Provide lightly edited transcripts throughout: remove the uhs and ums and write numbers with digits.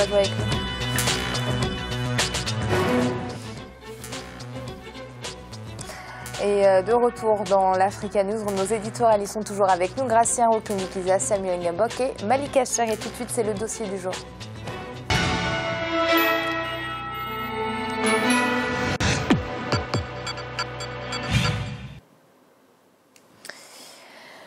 à jouer avec nous. Et de retour dans l'Africa News, nos éditoriales, ils sont toujours avec nous. Gracien Roquenikiza, Samuel Ngambok et Malika Cher. Et tout de suite, c'est le dossier du jour.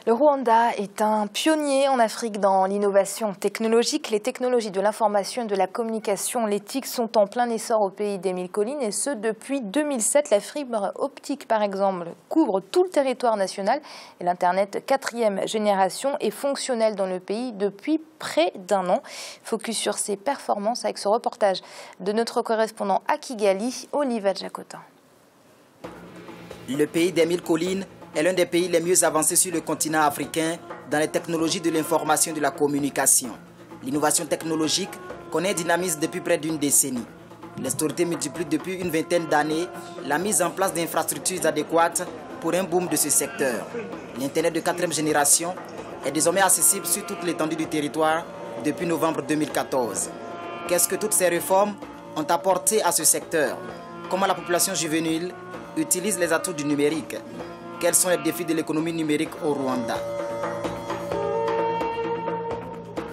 Le Rwanda est un pionnier en Afrique dans l'innovation technologique. Les technologies de l'information et de la communication, les TIC, sont en plein essor au pays d'Émile Colline, et ce depuis 2007. La fibre optique, par exemple, couvre tout le territoire national et l'Internet 4e génération est fonctionnel dans le pays depuis près d'un an. Focus sur ses performances avec ce reportage de notre correspondant à Kigali, Oliva Jacotin. Le pays d'Émile Colline est l'un des pays les mieux avancés sur le continent africain dans les technologies de l'information et de la communication. L'innovation technologique connaît un dynamisme depuis près d'une décennie. Les autorités multiplient depuis une vingtaine d'années la mise en place d'infrastructures adéquates pour un boom de ce secteur. L'Internet de 4e génération est désormais accessible sur toute l'étendue du territoire depuis novembre 2014. Qu'est-ce que toutes ces réformes ont apporté à ce secteur? Comment la population juvénile utilise les atouts du numérique? Quels sont les défis de l'économie numérique au Rwanda?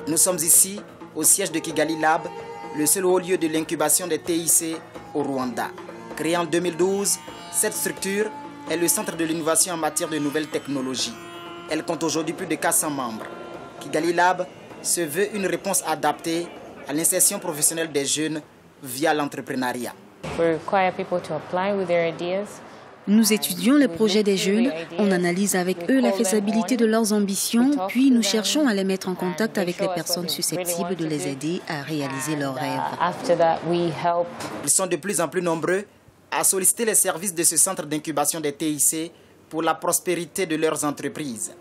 Nous sommes ici au siège de Kigali Lab, le seul haut lieu de l'incubation des TIC au Rwanda. Créée en 2012, cette structure est le centre de l'innovation en matière de nouvelles technologies. Elle compte aujourd'hui plus de 400 membres. Kigali Lab se veut une réponse adaptée à l'insertion professionnelle des jeunes via l'entrepreneuriat. Nous étudions les projets des jeunes, on analyse avec eux la faisabilité de leurs ambitions, puis nous cherchons à les mettre en contact avec les personnes susceptibles de les aider à réaliser leurs rêves. Ils sont de plus en plus nombreux à solliciter les services de ce centre d'incubation des TIC pour la prospérité de leurs entreprises.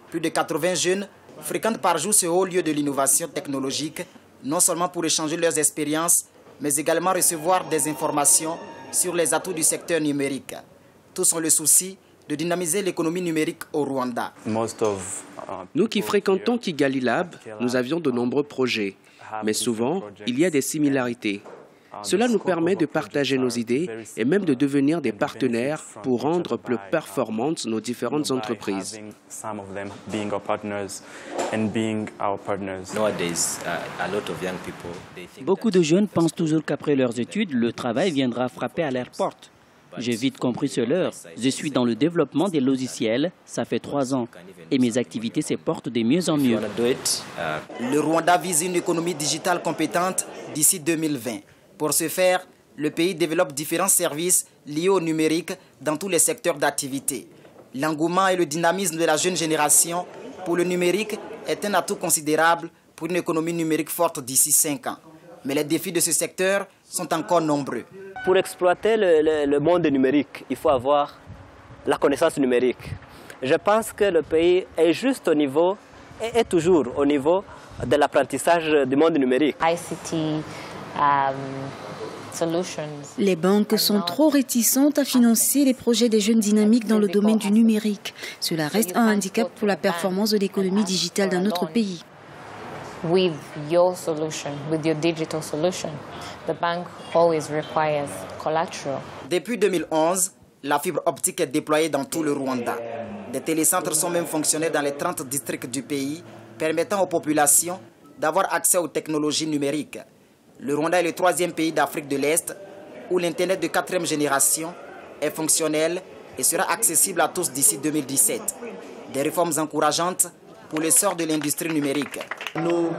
Plus de 80 jeunes fréquentent par jour ce haut lieu de l'innovation technologique, non seulement pour échanger leurs expériences, mais également recevoir des informations sur les atouts du secteur numérique. Tous ont le souci de dynamiser l'économie numérique au Rwanda. Nous qui fréquentons Kigali Lab, nous avions de nombreux projets, mais souvent, il y a des similarités. Cela nous permet de partager nos idées et même de devenir des partenaires pour rendre plus performantes nos différentes entreprises. Beaucoup de jeunes pensent toujours qu'après leurs études, le travail viendra frapper à leur porte. J'ai vite compris cela. Je suis dans le développement des logiciels, ça fait 3 ans, et mes activités se portent de mieux en mieux. Le Rwanda vise une économie digitale compétente d'ici 2020. Pour ce faire, le pays développe différents services liés au numérique dans tous les secteurs d'activité. L'engouement et le dynamisme de la jeune génération pour le numérique est un atout considérable pour une économie numérique forte d'ici 5 ans. Mais les défis de ce secteur sont encore nombreux. Pour exploiter le monde numérique, il faut avoir la connaissance numérique. Je pense que le pays est juste au niveau, et est toujours au niveau de l'apprentissage du monde numérique. Les banques sont trop réticentes à financer les projets des jeunes dynamiques dans le domaine du numérique. Cela reste un handicap pour la performance de l'économie digitale dans notre pays. With your solution, with your digital solution, the bank always requires collateral. Depuis 2011, la fibre optique est déployée dans tout le Rwanda. Des télécentres sont même fonctionnels dans les 30 districts du pays, permettant aux populations d'avoir accès aux technologies numériques. Le Rwanda est le 3e pays d'Afrique de l'Est où l'Internet de 4e génération est fonctionnel et sera accessible à tous d'ici 2017. Des réformes encourageantes pour l'essor de l'industrie numérique. Nous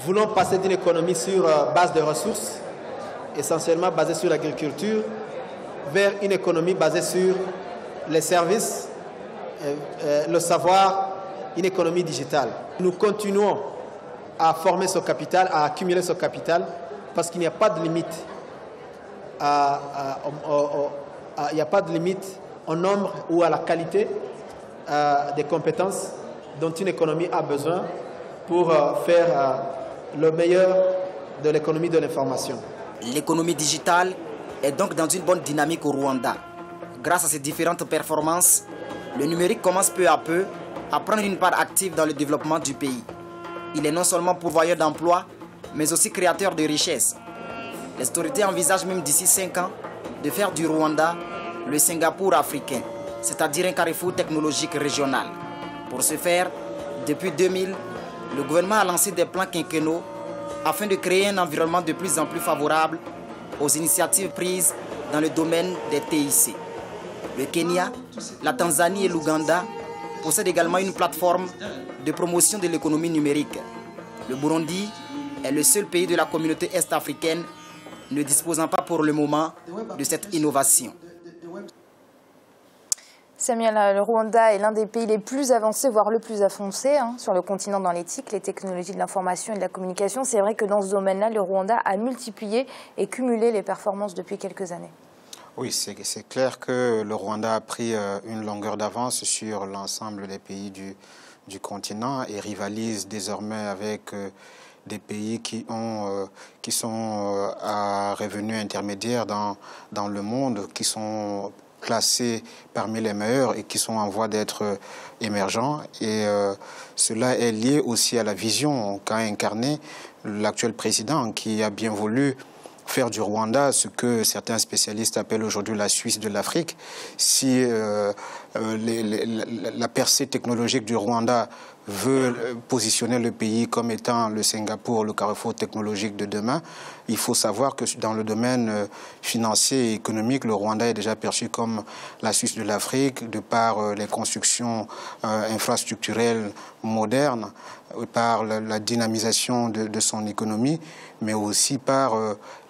voulons passer d'une économie sur base de ressources, essentiellement basée sur l'agriculture, vers une économie basée sur les services, le savoir, une économie digitale. Nous continuons à former ce capital, à accumuler ce capital, parce qu'il n'y a pas de limite il n'y a pas de limite au nombre ou à la qualité des compétences dont une économie a besoin pour faire le meilleur de l'économie de l'information. L'économie digitale est donc dans une bonne dynamique au Rwanda. Grâce à ces différentes performances, le numérique commence peu à peu à prendre une part active dans le développement du pays. Il est non seulement pourvoyeur d'emplois, mais aussi créateur de richesses. Les autorités envisagent même d'ici 5 ans de faire du Rwanda le Singapour africain, c'est-à-dire un carrefour technologique régional. Pour ce faire, depuis 2000, le gouvernement a lancé des plans quinquennaux afin de créer un environnement de plus en plus favorable aux initiatives prises dans le domaine des TIC. Le Kenya, la Tanzanie et l'Ouganda possèdent également une plateforme de promotion de l'économie numérique. Le Burundi est le seul pays de la communauté est-africaine ne disposant pas pour le moment de cette innovation. Samuel, le Rwanda est l'un des pays les plus avancés, voire le plus avancé sur le continent dans l'éthique, les technologies de l'information et de la communication. C'est vrai que dans ce domaine-là, le Rwanda a multiplié et cumulé les performances depuis quelques années. Oui, c'est clair que le Rwanda a pris une longueur d'avance sur l'ensemble des pays du continent et rivalise désormais avec des pays qui sont à revenus intermédiaires dans le monde, qui sont classés parmi les meilleurs et qui sont en voie d'être émergents. Et cela est lié aussi à la vision qu'a incarnée l'actuel président, qui a bien voulu faire du Rwanda ce que certains spécialistes appellent aujourd'hui la Suisse de l'Afrique. Si la percée technologique du Rwanda veut positionner le pays comme étant le Singapour, le carrefour technologique de demain, il faut savoir que dans le domaine financier et économique, le Rwanda est déjà perçu comme la Suisse de l'Afrique, de par les constructions infrastructurelles modernes, par la dynamisation de son économie, mais aussi par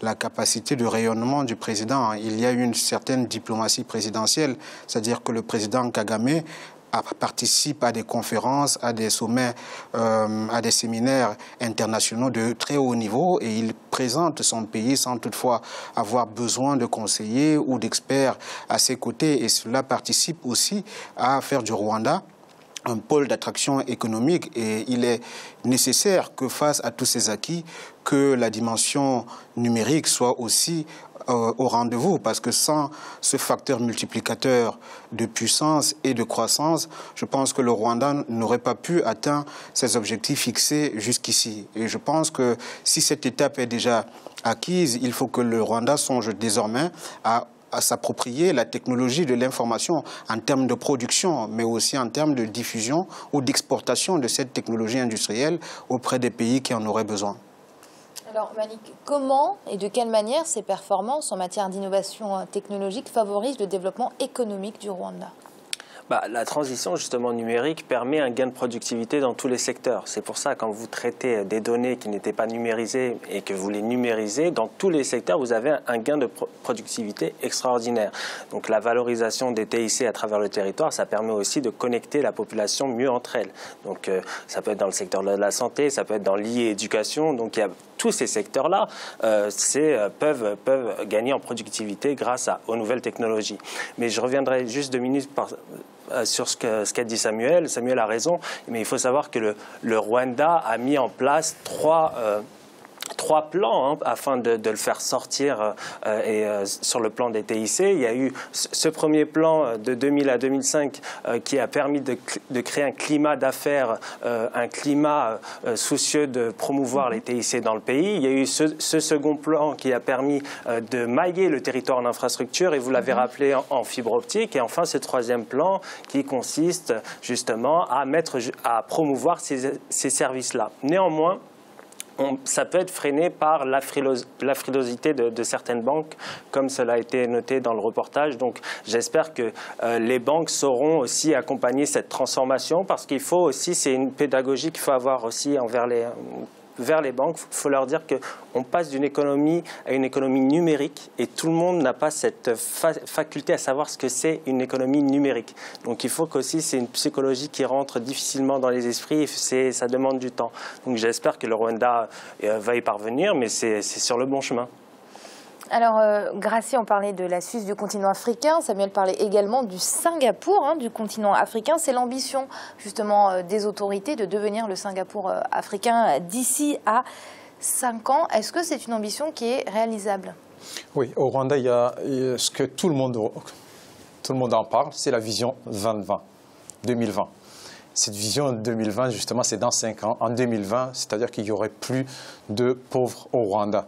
la capacité de rayonnement du président. Il y a une certaine diplomatie présidentielle, c'est-à-dire que le président Kagame participe à des conférences, à des sommets, à des séminaires internationaux de très haut niveau et il présente son pays sans toutefois avoir besoin de conseillers ou d'experts à ses côtés. Et cela participe aussi à faire du Rwanda un pôle d'attraction économique et il est nécessaire que face à tous ces acquis, que la dimension numérique soit aussi au rendez-vous, parce que sans ce facteur multiplicateur de puissance et de croissance, je pense que le Rwanda n'aurait pas pu atteindre ses objectifs fixés jusqu'ici. Et je pense que si cette étape est déjà acquise, il faut que le Rwanda songe désormais à s'approprier la technologie de l'information en termes de production, mais aussi en termes de diffusion ou d'exportation de cette technologie industrielle auprès des pays qui en auraient besoin. Alors Malik, comment et de quelle manière ces performances en matière d'innovation technologique favorisent le développement économique du Rwanda ? La transition justement numérique permet un gain de productivité dans tous les secteurs. C'est pour ça quand vous traitez des données qui n'étaient pas numérisées et que vous les numérisez, dans tous les secteurs, vous avez un gain de productivité extraordinaire. Donc la valorisation des TIC à travers le territoire, ça permet aussi de connecter la population mieux entre elles. Donc ça peut être dans le secteur de la santé, ça peut être dans l'e-éducation. Donc il y a tous ces secteurs-là peuvent gagner en productivité grâce aux nouvelles technologies. Mais je reviendrai juste 2 minutes sur ce qu'a dit Samuel. Samuel a raison, mais il faut savoir que le Rwanda a mis en place trois plans afin de le faire sortir sur le plan des TIC. Il y a eu ce premier plan de 2000 à 2005 qui a permis de créer un climat d'affaires, un climat soucieux de promouvoir les TIC dans le pays. Il y a eu ce second plan qui a permis de mailler le territoire en infrastructure et vous l'avez rappelé en fibre optique. Et enfin ce troisième plan qui consiste justement à promouvoir ces services-là. Néanmoins, ça peut être freiné par la frilosité de certaines banques, comme cela a été noté dans le reportage. Donc j'espère que les banques sauront aussi accompagner cette transformation, parce qu'il faut aussi, c'est une pédagogie qu'il faut avoir aussi vers les banques. Il faut leur dire qu'on passe d'une économie à une économie numérique et tout le monde n'a pas cette faculté à savoir ce que c'est une économie numérique. Donc il faut qu'aussi c'est une psychologie qui rentre difficilement dans les esprits et ça demande du temps. Donc j'espère que le Rwanda va y parvenir, mais c'est sur le bon chemin. Alors, Gracie, on parlait de la Suisse du continent africain. Samuel parlait également du Singapour du continent africain. C'est l'ambition, justement, des autorités de devenir le Singapour africain d'ici à 5 ans. Est-ce que c'est une ambition qui est réalisable? Oui, au Rwanda, il y a ce que tout le monde en parle, c'est la vision 2020. cette vision 2020, justement, c'est dans 5 ans. En 2020, c'est-à-dire qu'il n'y aurait plus de pauvres au Rwanda.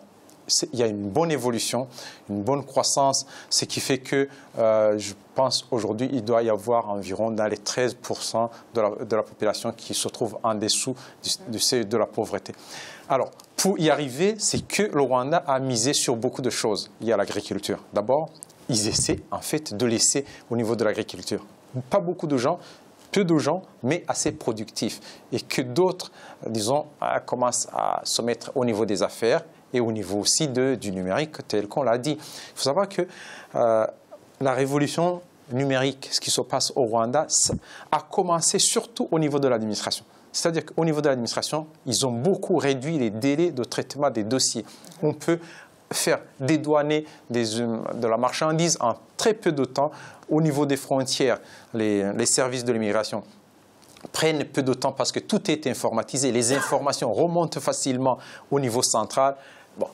Il y a une bonne évolution, une bonne croissance, ce qui fait que je pense aujourd'hui il doit y avoir environ dans les 13% de la population qui se trouve en dessous du seuil de la pauvreté. Alors, pour y arriver, c'est que le Rwanda a misé sur beaucoup de choses. Il y a l'agriculture. D'abord, ils essaient en fait de laisser au niveau de l'agriculture. Pas beaucoup de gens, peu de gens, mais assez productifs. Et que d'autres, disons, commencent à se mettre au niveau des affaires et au niveau aussi du numérique, tel qu'on l'a dit. Il faut savoir que la révolution numérique, ce qui se passe au Rwanda, a commencé surtout au niveau de l'administration. C'est-à-dire qu'au niveau de l'administration, ils ont beaucoup réduit les délais de traitement des dossiers. On peut faire dédouaner de la marchandise en très peu de temps. Au niveau des frontières, les services de l'immigration prennent peu de temps parce que tout est informatisé. Les informations remontent facilement au niveau central. Bon,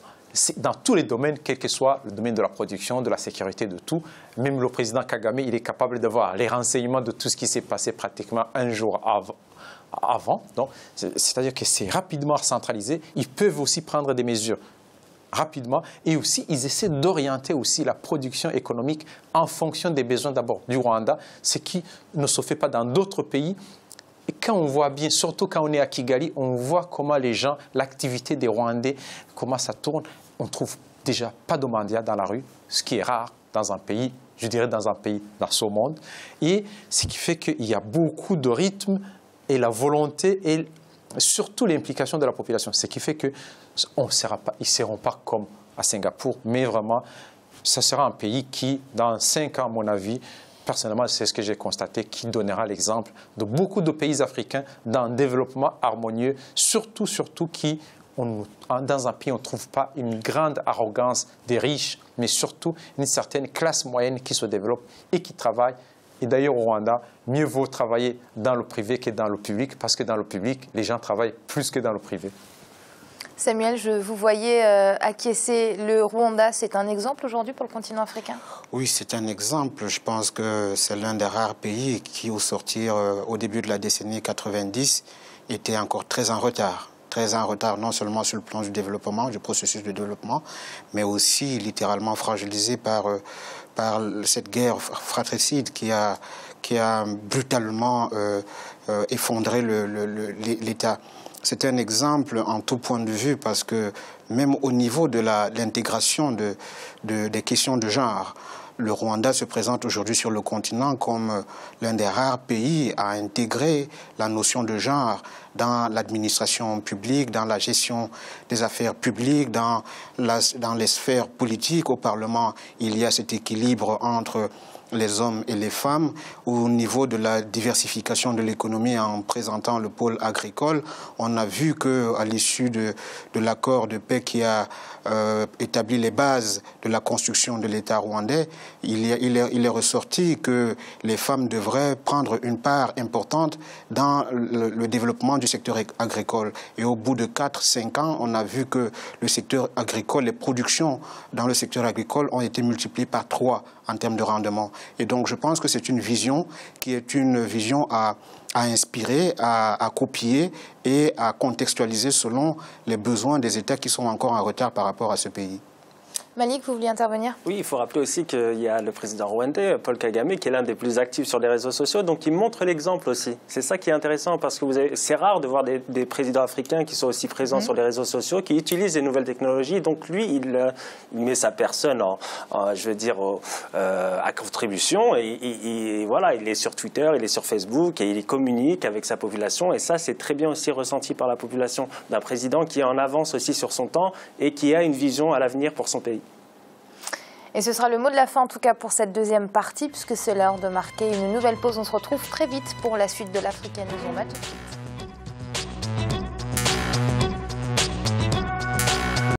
dans tous les domaines, quel que soit le domaine de la production, de la sécurité, de tout. Même le président Kagame, il est capable d'avoir les renseignements de tout ce qui s'est passé pratiquement un jour avant. C'est-à-dire que c'est rapidement centralisé. Ils peuvent aussi prendre des mesures rapidement et aussi ils essaient d'orienter aussi la production économique en fonction des besoins d'abord du Rwanda, ce qui ne se fait pas dans d'autres pays. Et quand on voit bien, surtout quand on est à Kigali, on voit comment les gens, l'activité des Rwandais, comment ça tourne. On ne trouve déjà pas de mendiants dans la rue, ce qui est rare dans un pays, je dirais dans un pays dans ce monde. Et ce qui fait qu'il y a beaucoup de rythme et la volonté et surtout l'implication de la population. Ce qui fait qu'ils ne seront pas comme à Singapour, mais vraiment, ça sera un pays qui, dans 5 ans, à mon avis, personnellement, c'est ce que j'ai constaté, qui donnera l'exemple de beaucoup de pays africains dans un développement harmonieux, surtout qui, dans un pays, on ne trouve pas une grande arrogance des riches, mais surtout une certaine classe moyenne qui se développe et qui travaille. Et d'ailleurs, au Rwanda, mieux vaut travailler dans le privé que dans le public, parce que dans le public, les gens travaillent plus que dans le privé. Samuel, je vous voyais acquiescer. Le Rwanda, c'est un exemple aujourd'hui pour le continent africain? Oui, c'est un exemple. Je pense que c'est l'un des rares pays qui, au début de la décennie 90, était encore très en retard. Très en retard, non seulement sur le plan du développement, du processus de développement, mais aussi littéralement fragilisé par cette guerre fratricide qui a brutalement effondré l'État. C'est un exemple en tout point de vue parce que même au niveau de l'intégration des questions de genre, le Rwanda se présente aujourd'hui sur le continent comme l'un des rares pays à intégrer la notion de genre dans l'administration publique, dans la gestion des affaires publiques, dans les sphères politiques. Au Parlement, il y a cet équilibre entre les hommes et les femmes. Au niveau de la diversification de l'économie en présentant le pôle agricole, on a vu qu'à l'issue de l'accord de paix qui a établi les bases de la construction de l'État rwandais, il est ressorti que les femmes devraient prendre une part importante dans le développement du secteur agricole. Et au bout de 4-5 ans, on a vu que le secteur agricole, les productions dans le secteur agricole ont été multipliées par 3 en termes de rendement. Et donc je pense que c'est une vision qui est une vision à inspirer, à copier et à contextualiser selon les besoins des États qui sont encore en retard par rapport à ce pays. Malik, vous vouliez intervenir? Oui, il faut rappeler aussi qu'il y a le président rwandais, Paul Kagame, qui est l'un des plus actifs sur les réseaux sociaux, donc il montre l'exemple aussi. C'est ça qui est intéressant, parce que c'est rare de voir des présidents africains qui sont aussi présents sur les réseaux sociaux, qui utilisent les nouvelles technologies. Donc lui, il met sa personne, à contribution, et voilà, il est sur Twitter, il est sur Facebook, et il communique avec sa population, et ça, c'est très bien aussi ressenti par la population d'un président qui est en avance aussi sur son temps, et qui a une vision à l'avenir pour son pays. Et ce sera le mot de la fin, en tout cas pour cette deuxième partie, puisque c'est l'heure de marquer une nouvelle pause. On se retrouve très vite pour la suite de l'Africaine News. On va tout de suite.